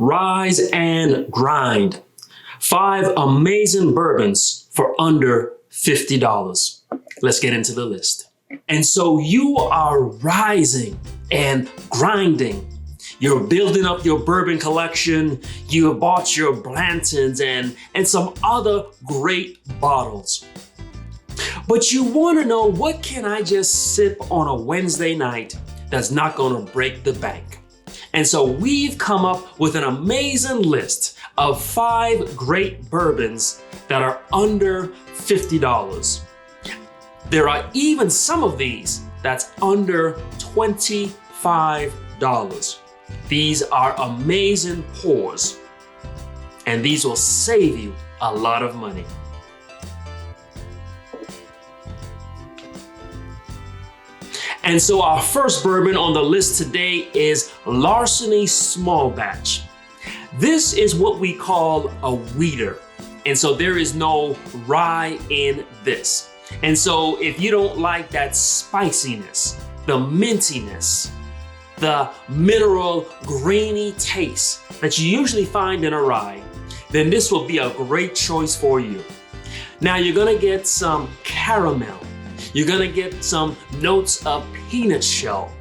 Rise and grind. 5 amazing bourbons for under $50. Let's get into the list. And so you are rising and grinding. You're building up your bourbon collection. You have bought your Blantons and some other great bottles. But you want to know, what can I just sip on a Wednesday night that's not going to break the bank? And so we've come up with an amazing list of 5 great bourbons that are under $50. There are even some of these that's under $25. These are amazing pours, and these will save you a lot of money. And so our first bourbon on the list today is Larceny Small Batch. This is what we call a wheater. And so there is no rye in this. And so if you don't like that spiciness, the mintiness, the mineral grainy taste that you usually find in a rye, then this will be a great choice for you. Now you're gonna get some caramel. You're gonna get some notes of peanut shell.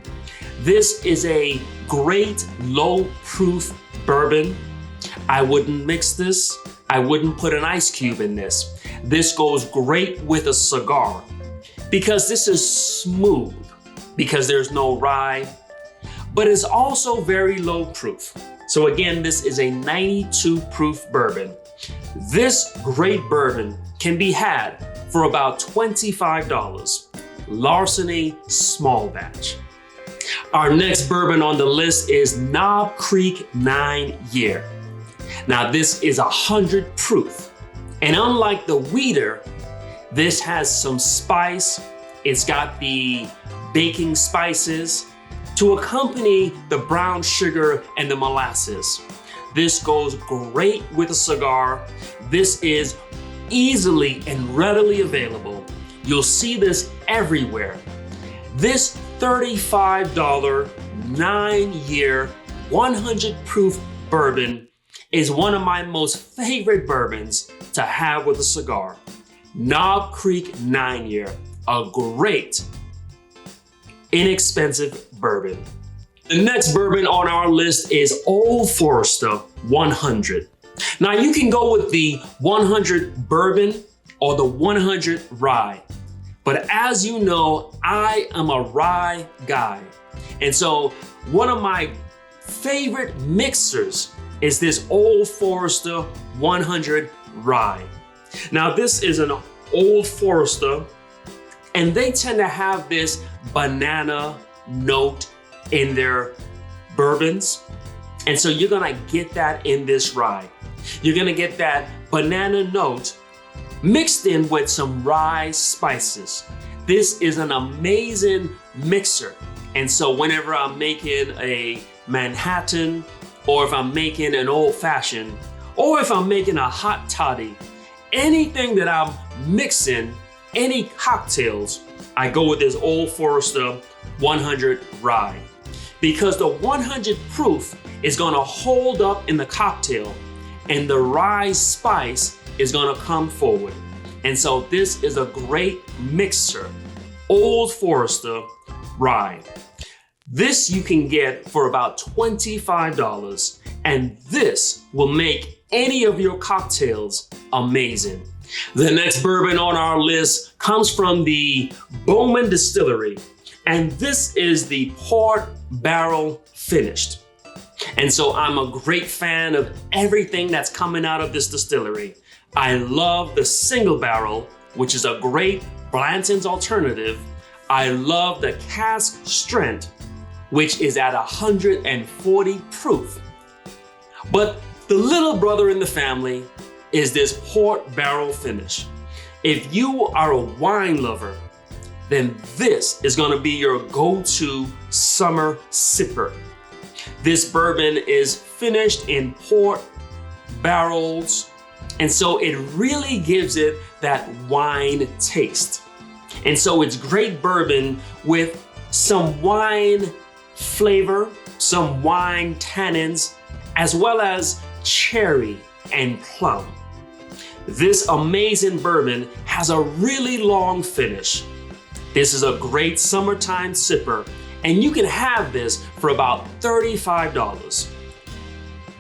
This is a great low proof bourbon. I wouldn't mix this. I wouldn't put an ice cube in this. This goes great with a cigar because this is smooth, because there's no rye, but it's also very low proof. So again, this is a 92 proof bourbon. This great bourbon can be had for about $25. Larceny Small Batch. Our next bourbon on the list is Knob Creek 9 Year. Now this is 100 proof. And unlike the wheater, this has some spice. It's got the baking spices to accompany the brown sugar and the molasses. This goes great with a cigar. This is easily and readily available. You'll see this everywhere. This $35 9-year 100 proof bourbon is one of my most favorite bourbons to have with a cigar. Knob Creek 9 Year, a great, inexpensive bourbon. The next bourbon on our list is Old Forester 100. Now you can go with the 100 bourbon or the 100 rye. But as you know, I am a rye guy. And so one of my favorite mixers is this Old Forester 100 rye. Now this is an Old Forester, and they tend to have this banana note in their bourbons. And so you're gonna get that in this rye. You're gonna get that banana note mixed in with some rye spices. This is an amazing mixer. And so whenever I'm making a Manhattan, or if I'm making an old fashioned, or if I'm making a hot toddy, anything that I'm mixing, any cocktails, I go with this Old Forester 100 rye. Because the 100 proof is gonna hold up in the cocktail, and the rye spice is gonna come forward. And so this is a great mixer, Old Forester rye. This you can get for about $25, and this will make any of your cocktails amazing. The next bourbon on our list comes from the Bourbon Distillery, and this is the port barrel finished. And so I'm a great fan of everything that's coming out of this distillery. I love the single barrel, which is a great Blanton's alternative. I love the cask strength, which is at 140 proof. But the little brother in the family is this port barrel finish. If you are a wine lover, then this is gonna be your go-to summer sipper. This bourbon is finished in port barrels, and so it really gives it that wine taste. And so it's great bourbon with some wine flavor, some wine tannins, as well as cherry and plum. This amazing bourbon has a really long finish. This is a great summertime sipper, and you can have this for about $35.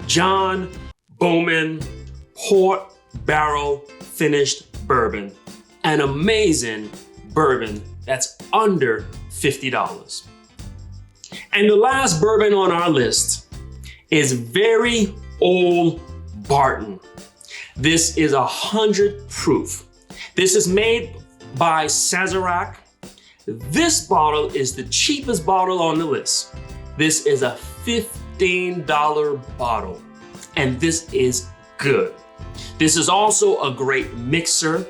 John Bourbon Port Barrel Finished Bourbon. An amazing bourbon that's under $50. And the last bourbon on our list is Very Old Barton. This is 100 proof. This is made by Sazerac. This bottle is the cheapest bottle on the list. This is a $15 bottle, and this is good. This is also a great mixer.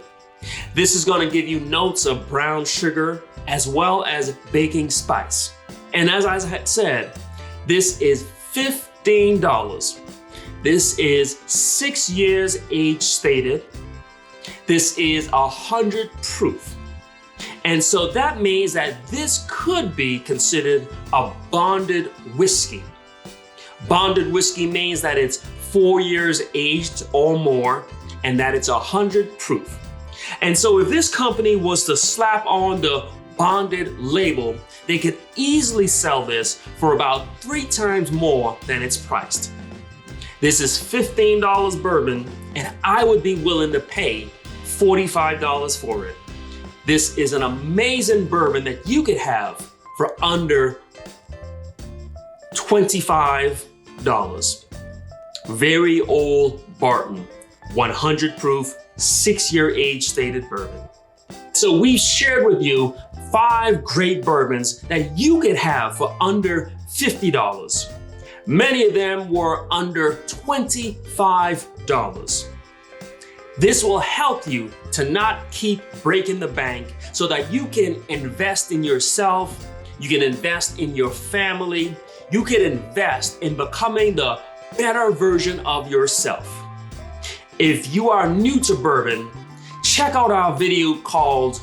This is going to give you notes of brown sugar as well as baking spice. And as I had said, this is $15. This is 6 years age stated. This is 100 proof. And so that means that this could be considered a bonded whiskey. Bonded whiskey means that it's 4 years aged or more, and that it's 100 proof. And so if this company was to slap on the bonded label, they could easily sell this for about 3 times more than it's priced. This is $15 bourbon, and I would be willing to pay $45 for it. This is an amazing bourbon that you could have for under $25. Very Old Barton, 100 proof, 6-year age stated bourbon. So we've shared with you 5 great bourbons that you could have for under $50. Many of them were under $25. This will help you to not keep breaking the bank so that you can invest in yourself, you can invest in your family, you can invest in becoming the better version of yourself. If you are new to bourbon, check out our video called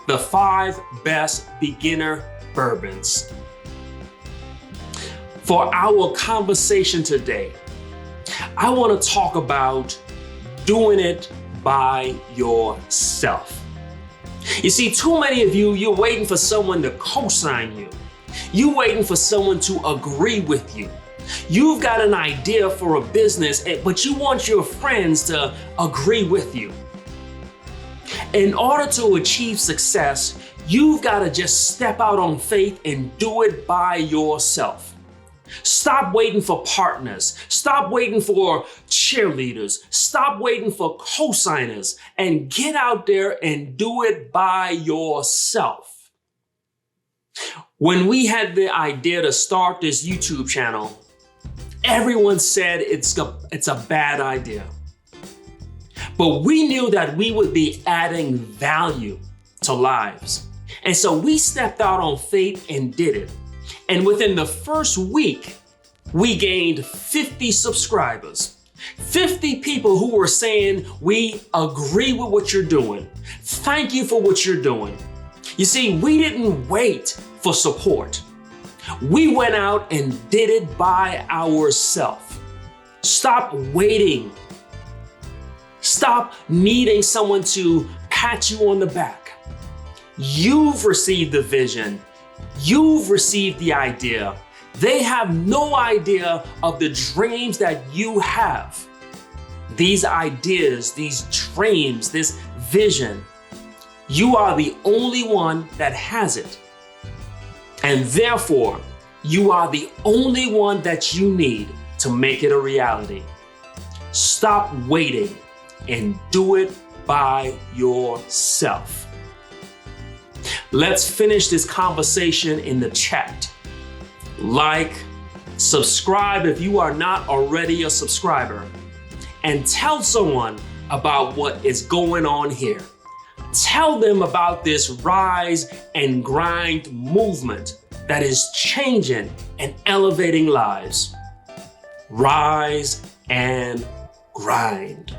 The 5 Best Beginner Bourbons. For our conversation today, I want to talk about doing it by yourself. You see, too many of you're waiting for someone to co-sign you. You're waiting for someone to agree with you. You've got an idea for a business, but you want your friends to agree with you. In order to achieve success, you've got to just step out on faith and do it by yourself. Stop waiting for partners. Stop waiting for cheerleaders. Stop waiting for co-signers and get out there and do it by yourself. When we had the idea to start this YouTube channel, everyone said it's a bad idea. But we knew that we would be adding value to lives. And so we stepped out on faith and did it. And within the first week, we gained 50 subscribers. 50 people who were saying, we agree with what you're doing. Thank you for what you're doing. You see, we didn't wait for support. We went out and did it by ourselves. Stop waiting. Stop needing someone to pat you on the back. You've received the vision. You've received the idea. They have no idea of the dreams that you have. These ideas, these dreams, this vision, you are the only one that has it. And therefore, you are the only one that you need to make it a reality. Stop waiting and do it by yourself. Let's finish this conversation in the chat. Like, subscribe if you are not already a subscriber, and tell someone about what is going on here. Tell them about this rise and grind movement that is changing and elevating lives. Rise and grind.